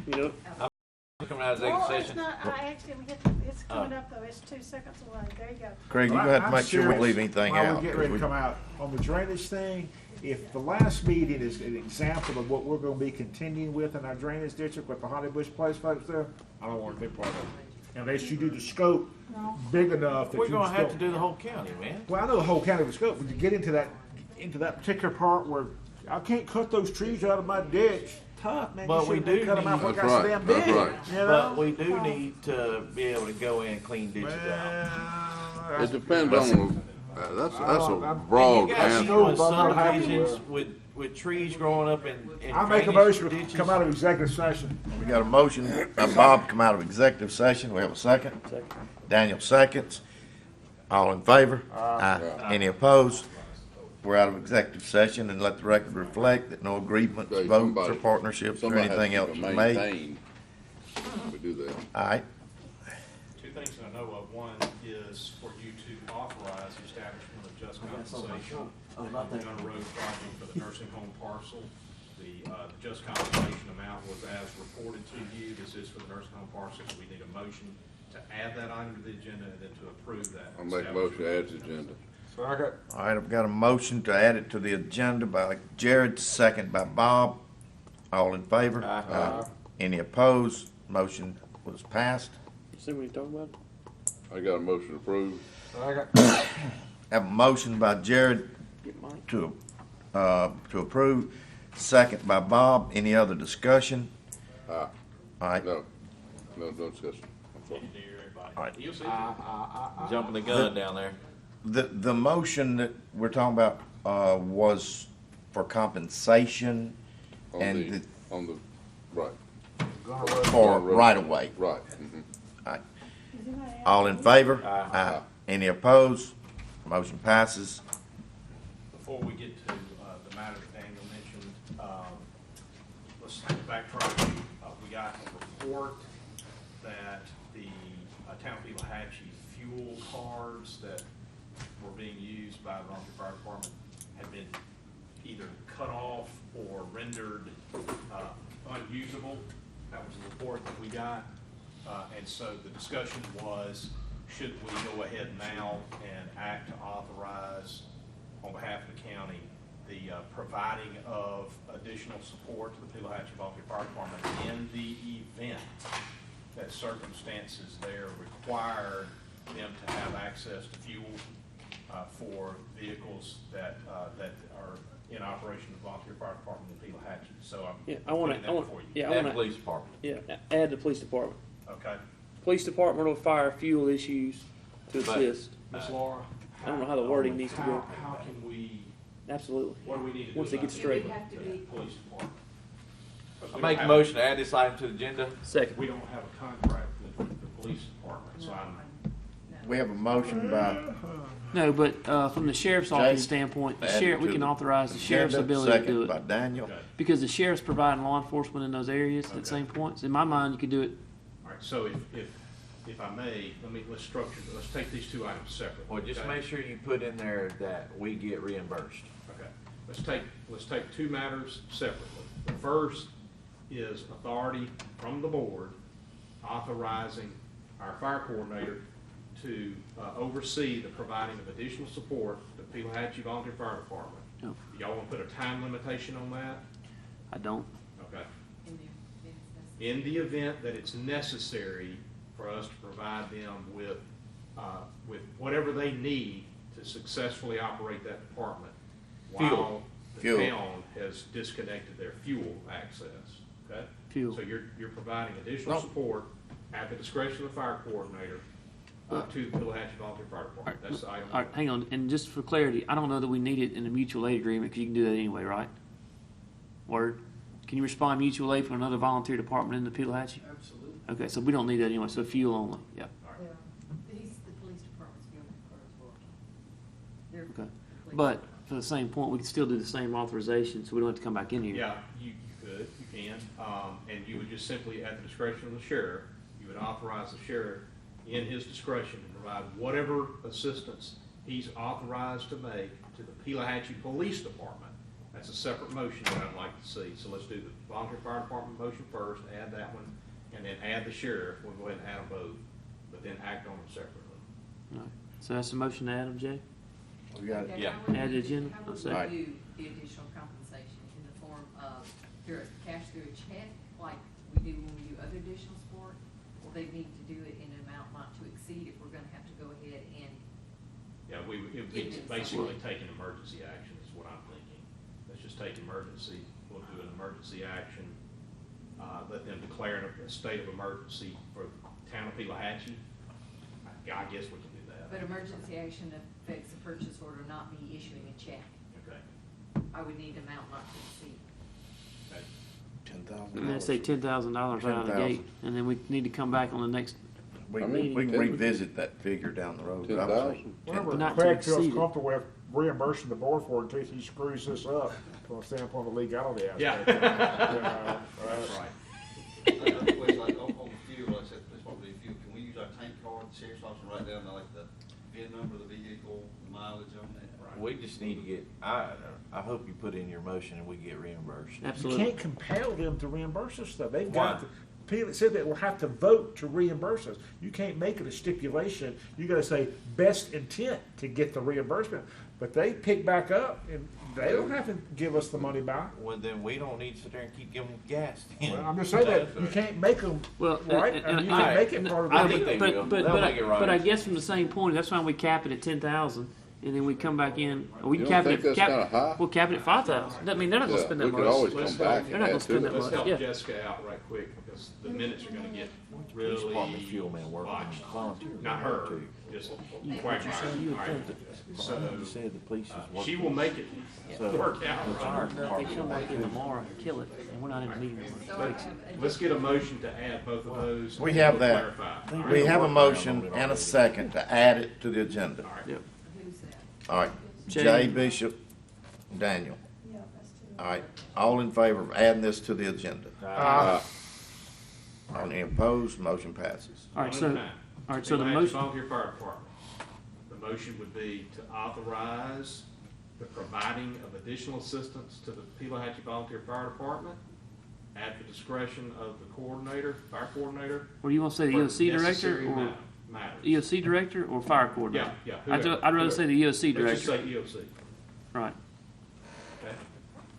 You know. Coming out of executive session. It's not, it's coming up though, it's 2 seconds away, there you go. Craig, you're Well, gonna have to I'm make sure we serious. leave anything While out. we're getting ready to come out on the drainage thing, if the last meeting is an example of what we're gonna be continuing with in our drainage district with the Holly Bush Place folks there, I don't want to be part of it. Unless you do the scope big enough that We're you gonna have to still. do the whole county, man. Well, I know the whole county was scope, but you get into that particular part where I can't cut those trees out of my ditch. Tough, man. But You we shouldn't do cut them out need- when it That's got so right, damn big. that's right. You know? But we do need to be able to go in and clean ditches out. Well, It depends on, that's a I'm- broad You got answer. people in I'm not happy subdivisions with with trees growing up in I make a drainage motion to ditches. come out of executive session. We got a motion by Bob to come out of executive session. We have a second. Daniel seconds. All in favor? Aye. Any opposed? We're out of executive session, and let the record reflect that no agreements, Okay, votes, somebody- or partnerships or Somebody has to anything keep else it was made. maintained. We do that. All right. Two things that I know of. One is for you to authorize the establishment of just compensation on the road project for the nursing home parcel. The just compensation amount was as reported to you. This is for the nursing home parcel, so we need a motion to add that item to the agenda and then to approve that. I'll make a motion to add to the agenda. All right, I've got a motion to add it to the agenda by Jared, second by Bob. All in favor? Aye. Any opposed? Motion was passed. See what you're talking about? I got a motion approved. Have a motion by Jared Get Mike. to approve, second by Bob. Any other discussion? Aye. All right. No discussion. Need to do everybody. All right. You'll see. Jumping the gun down there. The motion that we're talking about was for compensation and On the, right, for right of way. right. Mhm. All in favor? Aye. Any opposed? Motion passes. Before we get to the matter that Daniel mentioned, let's backtrack. We got a report that the town of Pelahatchie fuel cards that were being used by the Rankin Fire Department had been either cut off or rendered unusable. That was the report that we got. And so the discussion was, should we go ahead now and act to authorize, on behalf of the county, the providing of additional support to the Pelahatchie Volunteer Fire Department in the event that circumstances there required them to have access to fuel for vehicles that are in operation of the Volunteer Fire Department in Pelahatchie. So Yeah, I'm putting that before you. And police department. Yeah, add the police department. Okay. Police department will fire fuel issues to But- assist. Ms. Laura? I don't know how the wording needs to go. How can we, Absolutely. what do we need to do? Once they get about straight. the police department? I make a motion to add this item to the agenda. Second. We don't have a contract with the police department, so I'm, We have a motion by No, but from the sheriff's office Jay, standpoint, the add it sheriff, we to can the authorize the sheriff's agenda, ability to second do by it. Daniel. okay. Because the sheriff's providing law enforcement in those areas at the same points. In my mind, you could do it. All right, so if I may, let's structure, let's take these two items separately. Well, just okay? make sure you put in there that we get reimbursed. Okay, let's take two matters separately. The first is authority from the board authorizing our fire coordinator to oversee the providing of additional support to the Pelahatchie Volunteer Fire Department. No. Y'all want to put a time limitation on that? I don't. Okay. In the event that it's necessary for us to provide them with whatever they need to successfully operate that department while the Fuel. town has disconnected their fuel access, okay? Fuel. So you're providing additional support at the discretion of the fire coordinator to the Pelahatchie Volunteer Fire Department. That's the item. All right, hang on. And just for clarity, I don't know that we need it in a mutual aid agreement because you can do that anyway, right? Word? Can you respond mutual aid for another volunteer department in the Pelahatchie? Absolutely. Okay, so we don't need that anyway. So fuel only. Yeah. The police department's going to as well. Okay. But for the same point, we can still do the same authorization, so we don't have to come back in here. Yeah, you could, you can, and you would just simply, at the discretion of the sheriff, you would authorize the sheriff in his discretion to provide whatever assistance he's authorized to make to the Pelahatchie Police Department That's a separate motion that I'd like to see. So let's do the volunteer fire department motion first, add that one, and then add the sheriff. We'll go ahead and add them both, but then act on them separately. All right. So that's the motion to add them, Jay? We got it. Okay, Yeah. how would Add you- the agenda? How I'll would second. you do the additional compensation in the form of cash through a check, like we do when we do other additional sport? Or they need to do it in an amount not to exceed if we're gonna have to go ahead and, Yeah, it would be basically taking emergency action is what I'm thinking. Let's just take emergency, we'll do an emergency action, let them declare a state of emergency for town of Pelahatchie. I guess we can do that. but emergency action affects the purchase order, not me issuing a check. Okay. I would need amount not to exceed. Okay. And then say $10,000 right out of the gate, and then we need to come back on the next. We I can mean, we can 10 revisit that figure down the road. but I'm saying 10,000? Whatever Not to Craig feels exceed it. comfortable with reimbursing the board for in case he screws this up from a standpoint of legality aspect. Yeah. That's right. Another question, like on fuel, like I said, this won't be fuel, can we use our tank card, the sheriff's office, and write down like the VIN number of the vehicle, the mileage on that? We just need to get, I hope you put in your motion and we get reimbursed. You Absolutely. can't compel them to reimburse us stuff. They've Why? got to, Peel said that we'll have to vote to reimburse us. You can't make it a stipulation. You gotta say best intent to get the reimbursement. But they pick back up and they don't have to give us the money back. Well, then we don't need to sit there and keep giving them gas. Well, I'm just saying that you can't make them, Well, right? I mean, you I- can make it part of I the think they will. But They'll make it right. but I guess from the same point, that's why we cap it at 10,000, and then we come back in. Or we You can don't cap think it. that's kinda high? We'll cap it at 5,000. I mean, they're not gonna Yeah, spend we that could much. always Let's come back help- and They're not gonna add to spend that it. Let's much. help Yeah. Jessica out right quick, because the minutes are gonna get Police department really fuel man working botched. volunteer. Not her, just quite You right. would All right. think that. So, You said the police was working. she will make it work out. right? They come back in tomorrow and kill it, and we're not in the meeting. So I Let's, have let's get a motion to add both of those. We have We'll that. clarify. We have a motion and a second to add it to the agenda. All right. Yep. who's that? All right, Jay. Jay, Bishop, Daniel. Yeah, that's two. All right, all in favor of adding this to the agenda? Any opposed, motion passes. All right, One so, at a time. all right, so the Pelahatchie motion, Volunteer Fire Department. The motion would be to authorize the providing of additional assistance to the Pelahatchie Volunteer Fire Department at the discretion of the coordinator, fire coordinator. what do you want to say, the for EOC director necessary or matters. EOC director or fire coordinator? Yeah, I'd whoever, rather say the EOC Let's just director. say EOC, Right, okay?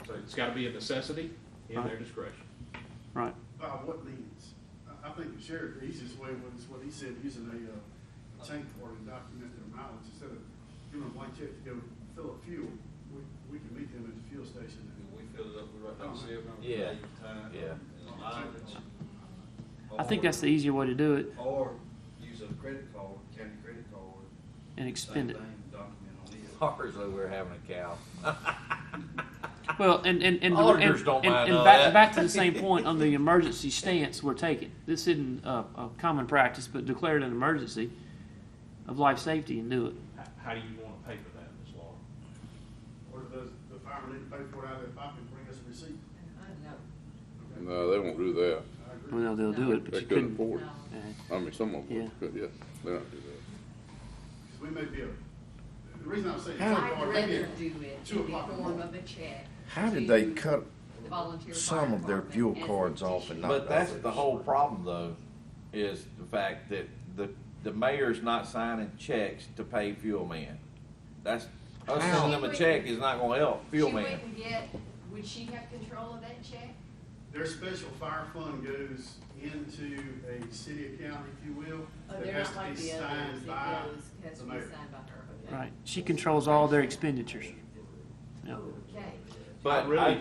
So it's gotta be a necessity in their discretion. right. What needs? I think the sheriff, the easiest way was what he said, using a tank card and document their mileage, instead of giving them a blank check to go fill up fuel, we can meet them at the fuel station. We fill it up, we write down the serial number, Yeah. date, time, Yeah. and the mileage. I think that's the easier way to do it Or use a credit card, county credit card, and same expend thing, it. document on it. Ours over having a cow. Well, and Auditors don't mind and all back, that. back to the same point on the emergency stance we're taking. This isn't a common practice, but declare it an emergency of life safety and do it. How do you wanna pay for that, Ms. Laura? Or does the fireman need to pay for it out of their pocket and bring us a receipt? No, No, they won't do that. I agree. Well, they'll do it, but They you couldn't couldn't. afford it. no. I mean, some of Yeah. them could, yeah. They don't do that. 'Cause we may be the reason I was saying. tank I'd card, maybe rather at do it 2 in the o'clock in the form morning. of a check. How did they to cut the volunteer some fire of their department fuel as cards an off and addition. not But that's others? the whole problem though, is the fact that the mayor's not signing checks to pay fuel man. That's, us How? sending them a check is not gonna help fuel She man. wouldn't get, would she have control of that check? Their special fire fund goes into a city account, if you will, Oh, that they're has not to like be the signed others, by it has the to be mayor. signed by her, okay? Right. She controls all their expenditures. Yeah. Okay. But Really,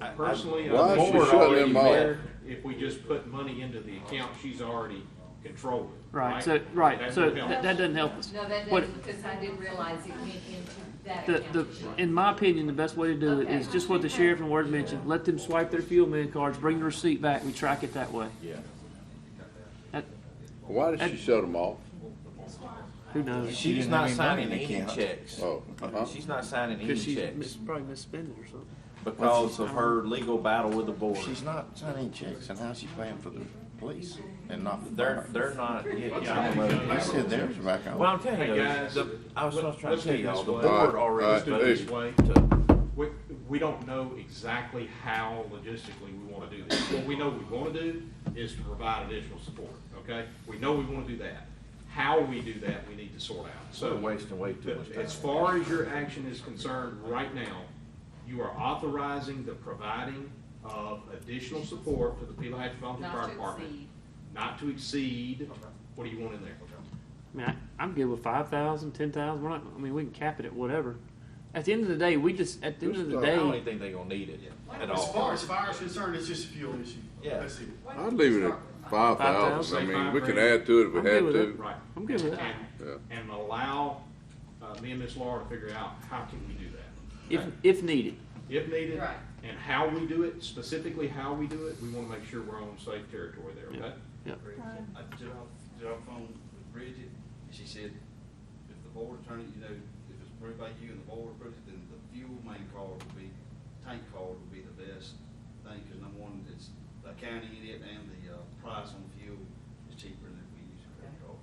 I- personally, Why I is think she it's shutting already them off? there. If we just put money into the account, she's already controlled it. Right. So right. That So would help. that doesn't help us. No, that What- doesn't, because I didn't realize it went into that The, account. in my opinion, the best way to do it is just what the sheriff and Word mentioned. Let them swipe their fuel man cards, bring the receipt back. We track it that way. Yeah. That, Why did she shut them off? who knows? She She's didn't not have any money signing in the any account. checks. Oh, uh-huh. She's not signing any Because she's checks probably misspent it or something. because of her legal battle with the board. She's not signing checks, and how's she paying for the police and not the They're, fire? they're not, They said theirs were back on. well, I'm telling Hey, you, guys, I was trying to let's tell do y'all, this the way. board All right, already all right, voted This way, to, we don't know exactly how logistically we want to do this. What we know we want to do is to provide additional support, okay? We know we want to do that. How we do that, we need to sort out. So So, wasting way too much time. as far as your action is concerned, right now, you are authorizing the providing of additional support to the Peel Hatch Volunteer Not Fire to Department. exceed. Not to exceed, what do you want in there? I mean, I'm good with 5,000, 10,000. We're not. I mean, we can cap it at whatever. At the end of the day, we just. At the end of the I don't day, even think they're gonna need it at As all. far as fire's concerned, it's just a fuel issue. Yeah. That's it. I'd leave it at 5,000. I mean, we can add to it if I'm we good had with to. it. Right. I'm good with that. And allow, me and Miss Laura to figure out how can we do that? If needed. If needed. Right. And how we do it, specifically how we do it, we wanna make sure we're on safe territory there, okay? Yeah. I did our phone with Bridget, and she said, if the board attorney, you know, if it's approved by you and the board approves it, then the fuel main card will be, tank card will be the best thing, because number one, it's the county in it, and the, price on fuel is cheaper than if we use a credit card.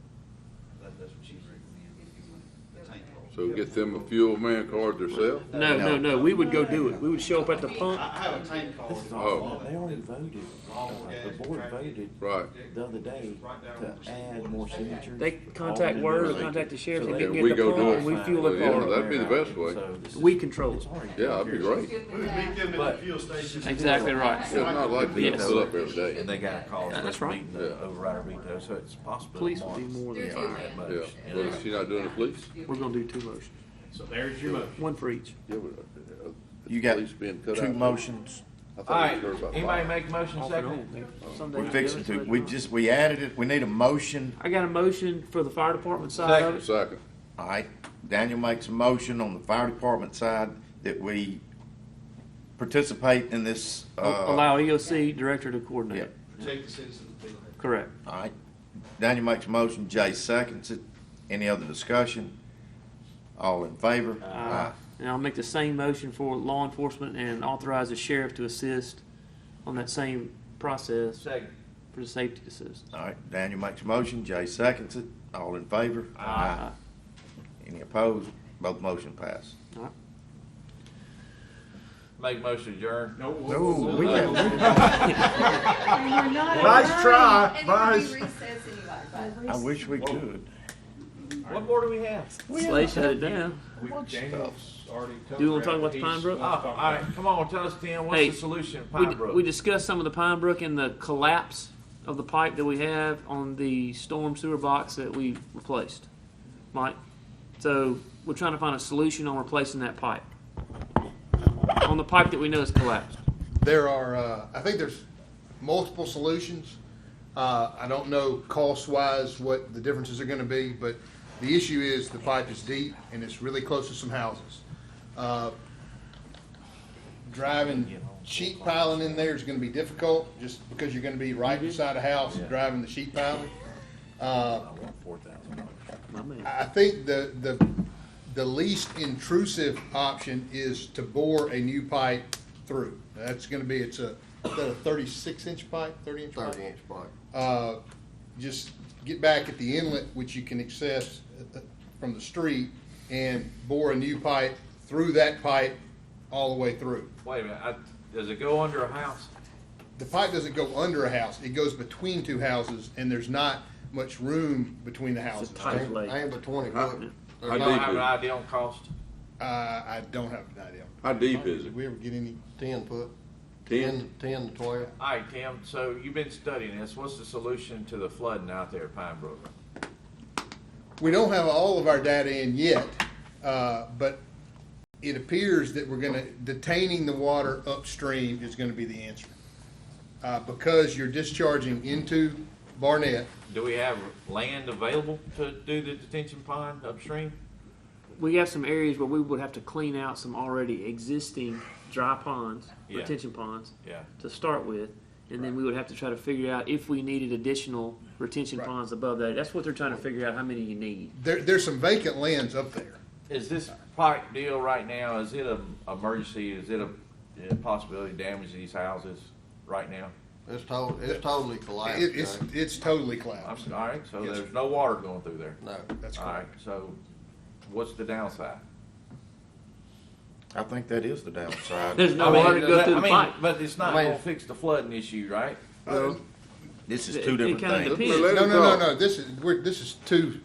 That's what she's recommending, if you want the tank card. So get them a fuel man card themselves? No. We would go do it. We would show up at the pump. I have a tank card. Oh. They already voted, the board voted Right. the other day to add more signatures. They contact Word or contact the sheriff. So They they- get we me at the go pump do and it. we fuel Well, the yeah, car. that'd be the best way. So this is- We control it. it's already Yeah, that'd be great. Good We with would that. meet them at But- the fuel station. Exactly right. It's not like they Yes. fill up every day. And they got a call, That's for right. meeting to override a veto, so it's possible. Police would be more than They're fine. good. That Yeah, much. but is she not doing the police? We're gonna do 2 motions. So there's your motion. One for each. Yeah, but, You got police being cut 2 out. motions. I All thought right, we heard about anybody five. make a motion Off and second? on. Some days We're we fixing do it, to, some we added it, we need a motion. I got a motion for the fire department side of it. Second. All right, Daniel makes a motion on the fire department side that we participate in this, Allow EOC director to coordinate. it. Protect the citizens of Peel Hatch. Correct. all right. Daniel makes a motion, Jay seconds it. Any other discussion? All in favor? Aye. And I'll make the same motion for law enforcement and authorize the sheriff to assist on that same process Second. for the safety assist. All right, Daniel makes a motion, Jay seconds it. All in favor? Aye. Any opposed? Both motion pass. All right. Make motion adjourn. No, No, we And we're not. Nice adjourning. try. And it would Nice. be recess anyway, but. I wish we could. What more do we have? Slay shut it down. Daniel's already. Do you wanna talk about the Pine Brook? Oh, all right, come on, tell us, Tim, what's Hey, the solution in We, Pine Brook? we discussed some of the Pine Brook and the collapse of the pipe that we have on the storm sewer box that we replaced, Mike. So we're trying to find a solution on replacing that pipe. On the pipe that we know is collapsed. There are, I think there's multiple solutions. I don't know cost-wise what the differences are gonna be, but the issue is the pipe is deep and it's really close to some houses. Driving sheet piling in there is gonna be difficult, just because you're gonna be right beside a house driving the sheet piling. I want $4,000. My man. I think the least intrusive option is to bore a new pipe through. That's gonna be, it's a 36-inch pipe, 30-inch pipe? 30-inch pipe. Just get back at the inlet, which you can access from the street, and bore a new pipe through that pipe all the way through. Wait a minute, does it go under a house? The pipe doesn't go under a house, it goes between 2 houses, and there's not much room between the houses. tight lake. I am a 20 How- foot. You How don't deep have an is it? idea on cost? I don't have an idea. How deep is Did it? we ever get any? 10 foot, 10? 10 to 12. All right, Tim, so you've been studying this, what's the solution to the flooding out there at Pine Brook? We don't have all of our data in yet, but it appears that detaining the water upstream is gonna be the answer. Because you're discharging into Barnett. Do we have land available to do the detention pond upstream? We have some areas where we would have to clean out some already existing dry ponds, Yeah. retention ponds, Yeah. to start with. And then we would have to try to figure out if we needed additional retention Right. ponds above that. That's what they're trying to figure out, how many you need. There's some vacant lands up there. Is this pipe deal right now, is it a emergency, is it a possibility of damage to these houses right now? It's totally collapsed. It's totally I'm collapsed. all right, so Yes, there's sir. no water going through there. No. That's All right, correct. so what's the downside? I think that is the downside. There's no water to go through the pipe. But it's not I mean- gonna fix the flooding issue, right? Well, This is It- two it different kinda things. depends. Let No, it no, go. no, no, this is two,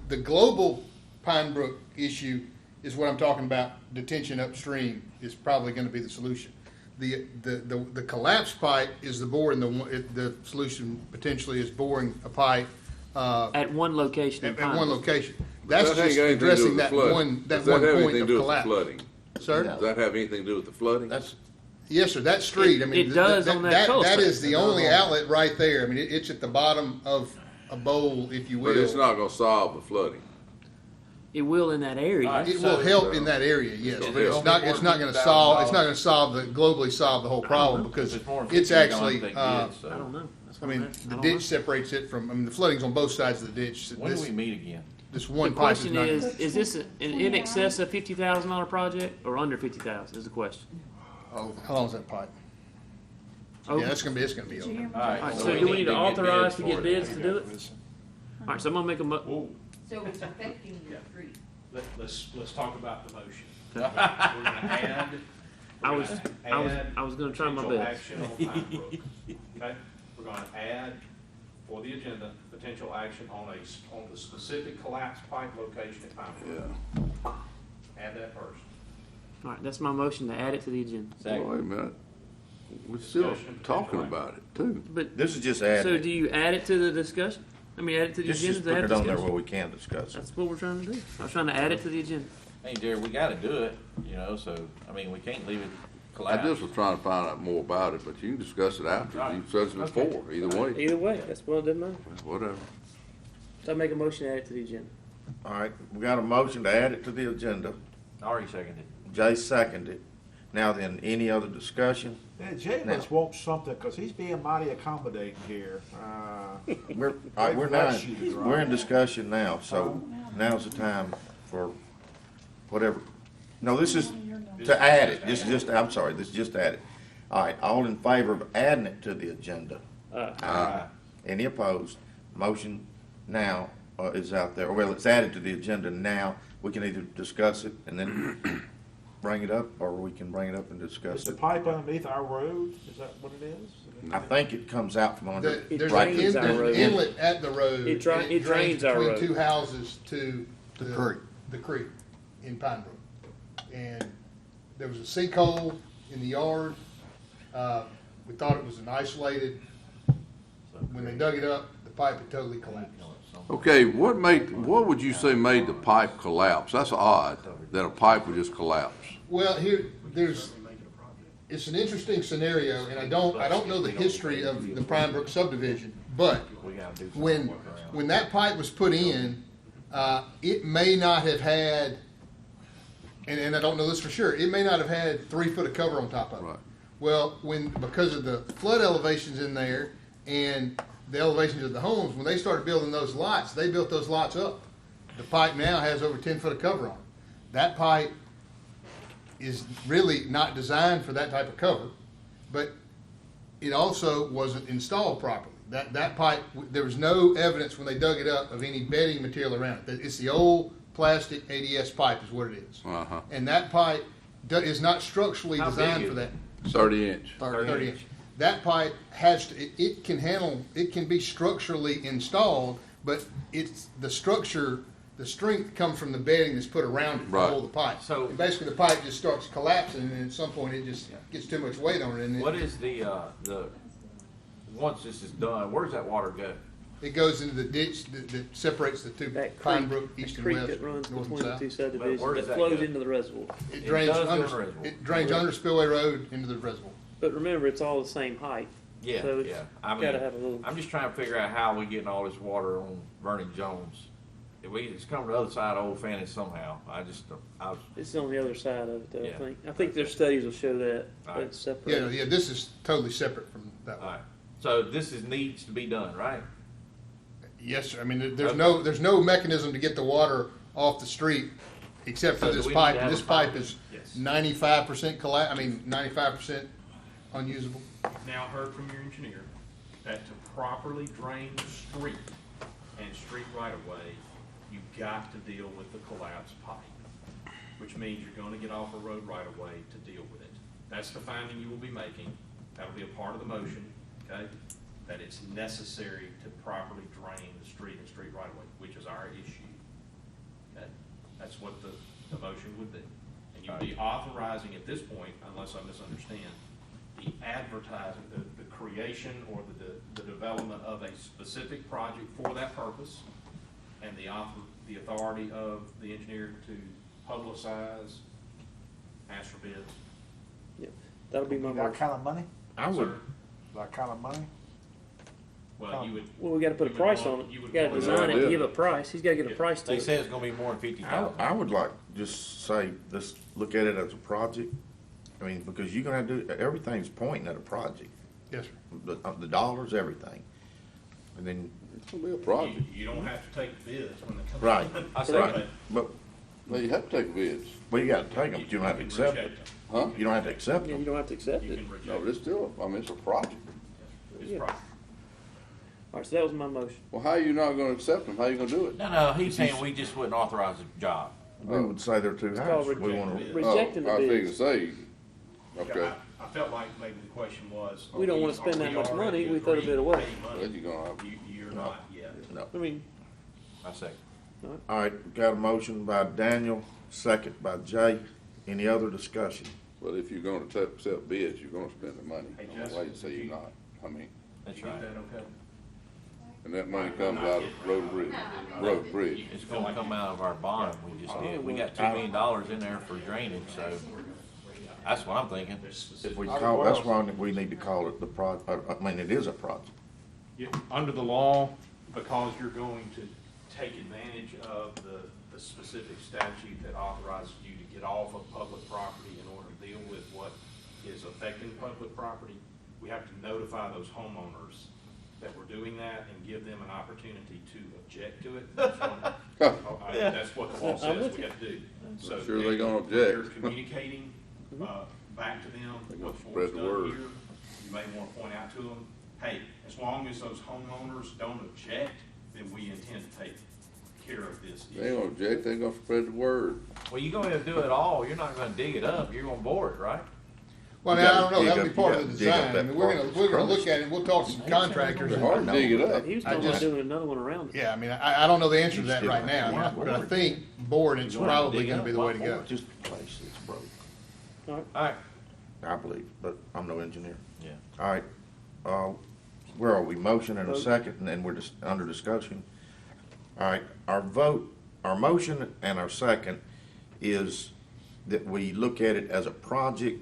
the global Pine Brook issue is what I'm talking about, detention upstream is probably gonna be the solution. The collapse pipe is the bore, and the solution potentially is boring a pipe, at one location in at Pine one Brook. location. Does That's that have just anything to do addressing with that flooding? one, that Does that one have point anything to of do with the collapse. flooding? Sir? Does that have anything to do with the flooding? That's, Yes, sir, that street, I mean. It does on that cul-de-sac. That is the only outlet right there, I mean, it's at the bottom of a bowl, if you will. But it's not gonna solve the flooding. It will in that area. It will help in that area, yes, So but it's there's not, more it's not gonna $50,000. solve, it's not gonna globally solve the whole problem, because It's more than it's 50 actually, gallons they I get, so. I don't know. That's what mean, I'm asking. I the don't ditch know. separates it from, I mean, the flooding's on both sides of the ditch. When do This, we meet again? this The one pipe is question not. is this an in excess of $50,000 project or under 50,000 is the question. Oh, how long is that pipe? Oh, Yeah, it's gonna be over. All right, Alright, so do we need to get authorize to bids get for it. bids to do it? Alright, so I'm gonna make a So it's affecting your street. Let's talk about the motion. We're gonna add. I was gonna try my potential best. action on Pine Brook. Okay, we're gonna add for the agenda, potential action on the specific collapse pipe location at Pine Brook. Add that first. Alright, that's my motion to add it to the agenda. Second. Wait a minute. We're still Discussion, talking potential about it too. But, this is just so adding. do you add it to the discussion? I mean, add it to the Just agenda to put have it on there discussion? where we can discuss it. That's what we're trying to do. I was trying to add it to the agenda. Hey, Jerry, we gotta do it, so, I mean, we can't leave it I collapse. just was trying to find out more about it, but you can discuss it after. You discuss it before, either way, Either way, that's what it doesn't matter. whatever. So I make a motion to add it to the agenda. All right, we got a motion to add it to the agenda. Already seconded. Jay seconded. Now then, any other discussion? Yeah, Jay must want something, cause he's being mighty accommodating here. We're, all right, Bless now, you, we're in Rob. discussion now, so now's the time for whatever. No, this is to add it. This is just, I'm sorry, this is just to add it. All right, all in favor of adding it to the agenda? Any opposed? Motion now is out there. Well, it's added to the agenda now. We can either discuss it and then bring it up, or we can bring it up and Is discuss the it. pipe underneath our road? Is that what it is? I think it comes out from under. There's Right. an Our road. inlet at the road. It drains our road. Between two houses to The creek. The creek in Pine Brook. And there was a sinkhole in the yard. We thought it was an isolated, when they dug it up, the pipe had totally collapsed. Okay, what would you say made the pipe collapse? That's odd, that a pipe would just collapse. Well, it's an interesting scenario, and I don't know the history of the Pine Brook subdivision, but when that pipe was put in, it may not have had, and I don't know this for sure, it may not have had 3 foot of cover on top of it. Right. Well, because of the flood elevations in there and the elevations of the homes, when they started building those lots, they built those lots up. The pipe now has over 10 foot of cover on it. That pipe is really not designed for that type of cover, but it also wasn't installed properly. That pipe, there was no evidence when they dug it up of any bedding material around it. It's the old plastic ADS pipe is what it is. Uh-huh. And that pipe is not structurally How designed big for is that. 30 inch. 30 inch. That pipe has to, it can be structurally installed, but it's the structure, the strength comes from the bedding that's put around it to Right. hold the pipe. So- And basically the pipe just starts collapsing, and at some point it just gets too much weight on it, and What is the, once this is done, where does that water go? it goes into the ditch that separates the two, That Pine creek, Brook, that east and creek west, that runs north and between the south. two subdivisions, where that does that flows go? into the reservoir. It It drains does go in under, the reservoir. it drains under Spillway Road into the reservoir. But remember, it's all the same height. Yeah, So it's yeah. I mean, gotta have a little. I'm just trying to figure out how we getting all this water on Vernon Jones. It's coming to the other side of Old Fanny somehow. It's on the other side of it, though. Yeah. I think their studies will show that. All But right. it's separate. Yeah, this is totally separate from that all one. right. So this needs to be done, right? Yes, sir. I mean, there's Okay. there's no mechanism to get the water off the street except for So do this we need pipe. to have This a pipe pipe? is Yes. 95% 95% unusable. Now heard from your engineer that to properly drain the street and street right of way, you've got to deal with the collapsed pipe. which means you're gonna get off a road right of way to deal with it. That's the finding you will be making. That'll be a part of the motion, okay? That it's necessary to properly drain the street and street right of way, which is our issue. Okay? That's what the motion would be. And you'd be authorizing at this point, unless I misunderstand, the advertising, the creation or the development of a specific project for that purpose, and the authority of the engineer to publicize, ask for bids. Yep. That'll be my That motion. kind of money? I would, Sir? That kind of money? Well, you would. Well, we gotta put a you would price want- on it. you You would gotta want- design it idea. and give a price. He's gotta get a price to They it. say it's gonna be more than 50,000. I would like, just say, let's look at it as a project. I mean, because you're gonna do, everything's pointing at a project. Yes, sir. The dollars, everything. And then, It's gonna be a project. You don't have to take bids when they come. right, I say, right. But, Well, you have to take bids, well, you gotta take them, but you don't have to accept it. huh? You don't have to accept Yeah, you them. don't have to accept You it. can reject No, but it's it. still, I mean, it's a project. It's Yeah. private. All right, so that was my motion. Well, how are you not gonna accept them? How are you gonna do it? no, he's saying we just wouldn't authorize the job. We would say they're too high. called We wanna, rejected. Rejecting the Oh, I was bids. fixing to say, okay, I felt like maybe the question was. We don't wanna spend that much money, we throw the bid away. well, you're gonna have, You're not yet. no. I mean, I say. All right, we got a motion by Daniel, second by Jay. Any other discussion? but if you're gonna accept bids, you're gonna spend the money. Hey, I don't Justin, wait to say you're not. I mean, That's Is right. that okay? and that money comes out of road and bridge, road and bridge. It's gonna come out of our bond we just did. We got $2 million in there for drainage, so that's what I'm thinking. If we call, that's why we need to call it the I mean, it is a project. Under the law, because you're going to take advantage of the specific statute that authorizes you to get off of public property in order to deal with what is affecting public property, we have to notify those homeowners that we're doing that and give them an opportunity to object to it. That's what the law says we have to do. So Sure they gonna You're object. communicating, back to them They what gonna the spread board's the done word. here. You may wanna point out to them, hey, as long as those homeowners don't object, then we intend to take care of this They ain't issue. gonna object, they ain't gonna spread the word. Well, you're gonna do it all. You're not gonna dig it up. You're gonna bore it, right? Well, I You mean, I gotta don't know, dig that'll up- be part you of the gotta dig up design. I that mean, part we're that's gonna look crushed. at it, we'll talk to some contractors. It's hard to dig it up. he was I talking about just- doing another one around it. Yeah, I mean, I don't know the answer to that right now, but I think board is probably gonna be the way to go. Just place it's broke. All right. I believe, but I'm no engineer. Yeah. All right, where are we? Motion and a second, and then we're just under discussion. All right, our motion and our second is that we look at it as a project.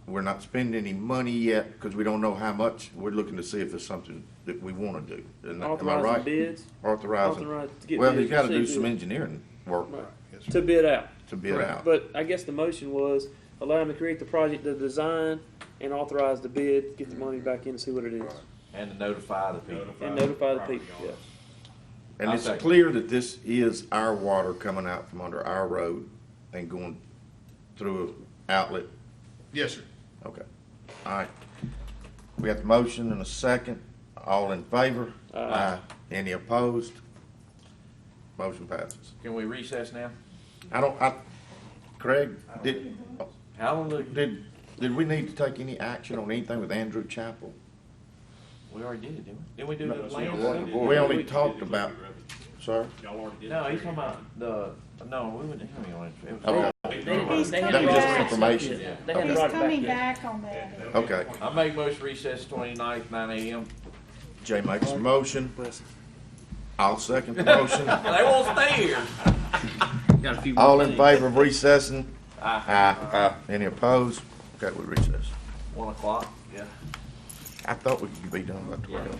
We're not spending any money yet because we don't know how much. We're looking to see if it's something that we want to do. Am I Authorizing right? bids. Authorizing. Authorize to get Well, bids, he's got to do proceed some with it. engineering work Right. To bid out. to bid out. But I guess the motion was allow him to create the project, the design, and authorize the bid, get the money back in and see what it is. And to notify the people. And notify the property people, owners. yes. And I it's second. clear that this is our water coming out from under our road and going through an outlet. Yes, sir. Okay. All right. We have the motion and a second. All in favor? Aye. Any opposed? Motion passes. Can we recess now? Craig, did How long do, we need to take any action on anything with Andrew Chapel? we already did it, didn't we? Didn't we do the So land? y'all already did- We only did the talked Clear about, Road. sir? Y'all already did. No, the he's Clear talking Road. about no, we wouldn't have any on it. It was- Okay. They That hadn't was brought just it back information. yet. They hadn't He's brought it back coming yet. back on that. Okay. I make most recess 29th, 9 a.m. Jay makes a motion. I'll second the motion. They won't stay here. Got a few All more in things. favor of recessing? Aye. Aye. Any opposed? Okay, we recess. 1 o'clock, yeah. I thought we could be done by 12.